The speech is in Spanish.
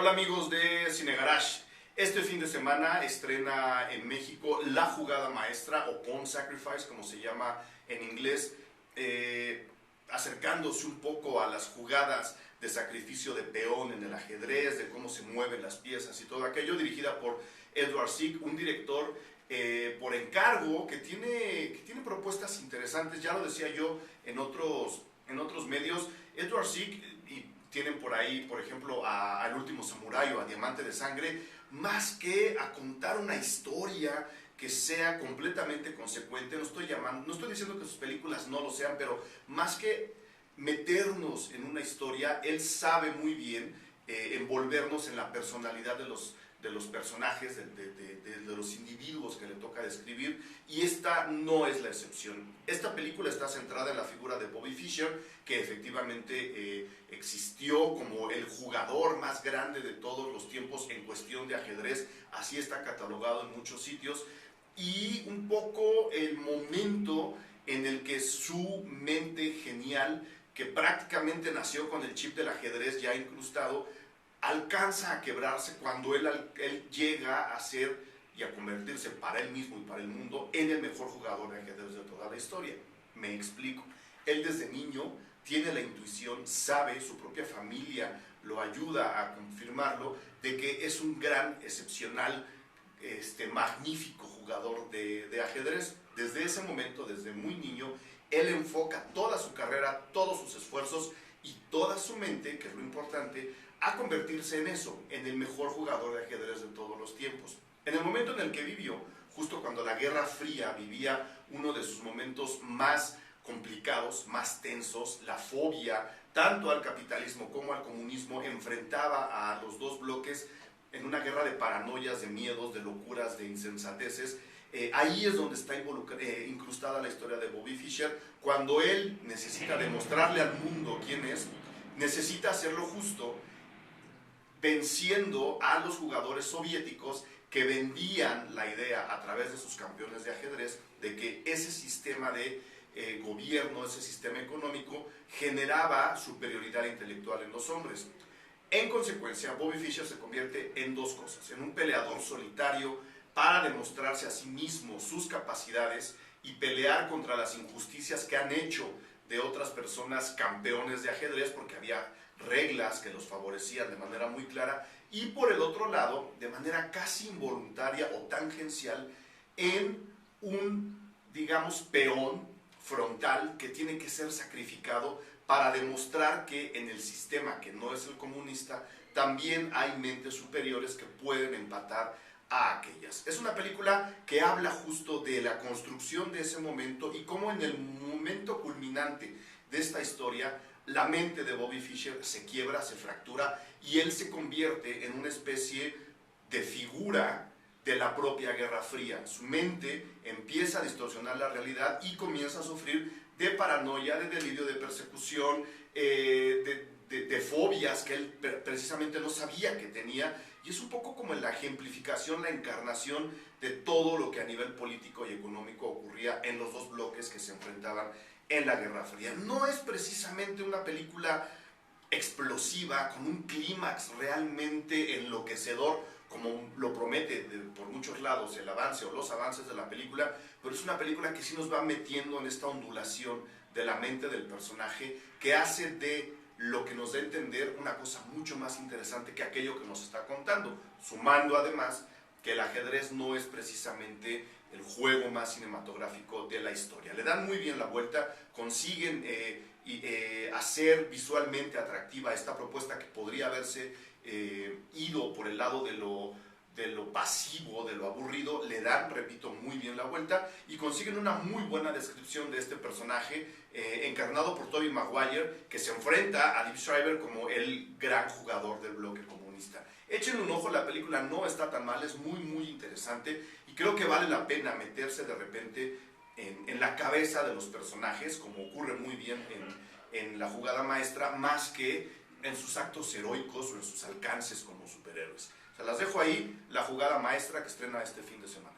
Hola amigos de Cine Garage. Este fin de semana estrena en México La Jugada Maestra o Pawn Sacrifice, como se llama en inglés, acercándose un poco a las jugadas de sacrificio de peón en el ajedrez, de cómo se mueven las piezas y todo aquello, dirigida por Edward Sieg, un director por encargo que tiene propuestas interesantes. Ya lo decía yo en otros medios. Edward Sieg, y tienen por ahí, por ejemplo, a El Último Samurái o a Diamante de Sangre, más que a contar una historia que sea completamente consecuente. No estoy diciendo que sus películas no lo sean, pero más que meternos en una historia, él sabe muy bien envolvernos en la personalidad de los personajes, de los individuos que le toca describir, y esta no es la excepción. Esta película está centrada en la figura de Bobby Fischer, que efectivamente existió como el jugador más grande de todos los tiempos en cuestión de ajedrez, así está catalogado en muchos sitios, y un poco el momento en el que su mente genial, que prácticamente nació con el chip del ajedrez ya incrustado, alcanza a quebrarse cuando él llega a ser y a convertirse para él mismo y para el mundo en el mejor jugador de ajedrez de toda la historia. Me explico. Él desde niño tiene la intuición, sabe, su propia familia lo ayuda a confirmarlo, de que es un gran, excepcional, magnífico jugador de ajedrez. Desde ese momento, desde muy niño, él enfoca toda su carrera, todos sus esfuerzos y toda su mente, que es lo importante, a convertirse en eso, en el mejor jugador de ajedrez de todos los tiempos. En el momento en el que vivió, justo cuando la Guerra Fría vivía uno de sus momentos más complicados, más tensos, la fobia, tanto al capitalismo como al comunismo, enfrentaba a los dos bloques en una guerra de paranoias, de miedos, de locuras, de insensateces. Ahí es donde está incrustada la historia de Bobby Fischer, cuando él necesita demostrarle al mundo quién es, necesita hacerlo justo, venciendo a los jugadores soviéticos que vendían la idea a través de sus campeones de ajedrez de que ese sistema de gobierno, ese sistema económico generaba superioridad intelectual en los hombres. En consecuencia, Bobby Fischer se convierte en dos cosas: en un peleador solitario para demostrarse a sí mismo sus capacidades y pelear contra las injusticias que han hecho de otras personas campeones de ajedrez, porque había reglas que los favorecían de manera muy clara, y por el otro lado, de manera casi involuntaria o tangencial, en un, digamos, peón frontal que tiene que ser sacrificado para demostrar que en el sistema que no es el comunista también hay mentes superiores que pueden empatar a aquellas. Es una película que habla justo de la construcción de ese momento y cómo en el momento culminante de esta historia la mente de Bobby Fischer se quiebra, se fractura y él se convierte en una especie de figura de la propia Guerra Fría. Su mente empieza a distorsionar la realidad y comienza a sufrir de paranoia, de delirio, de persecución, de fobias que él precisamente no sabía que tenía, y es un poco como la ejemplificación, la encarnación de todo lo que a nivel político y económico ocurría en los dos bloques que se enfrentaban en la Guerra Fría. No es precisamente una película explosiva, con un clímax realmente enloquecedor, como lo promete por muchos lados el avance o los avances de la película, pero es una película que sí nos va metiendo en esta ondulación de la mente del personaje, que hace de lo que nos da a entender una cosa mucho más interesante que aquello que nos está contando, sumando además que el ajedrez no es precisamente el juego más cinematográfico de la historia. Le dan muy bien la vuelta, consiguen hacer visualmente atractiva esta propuesta que podría haberse ido por el lado de lo pasivo, de lo aburrido. Le dan, repito, muy bien la vuelta y consiguen una muy buena descripción de este personaje encarnado por Tobey Maguire, que se enfrenta a Liev Schreiber como el gran jugador del bloque comunista. Échenle un ojo, la película no está tan mal, es muy interesante y creo que vale la pena meterse de repente en la cabeza de los personajes, como ocurre muy bien en La Jugada Maestra, más que en sus actos heroicos o en sus alcances como superhéroes. Se las dejo ahí, La Jugada Maestra, que estrena este fin de semana.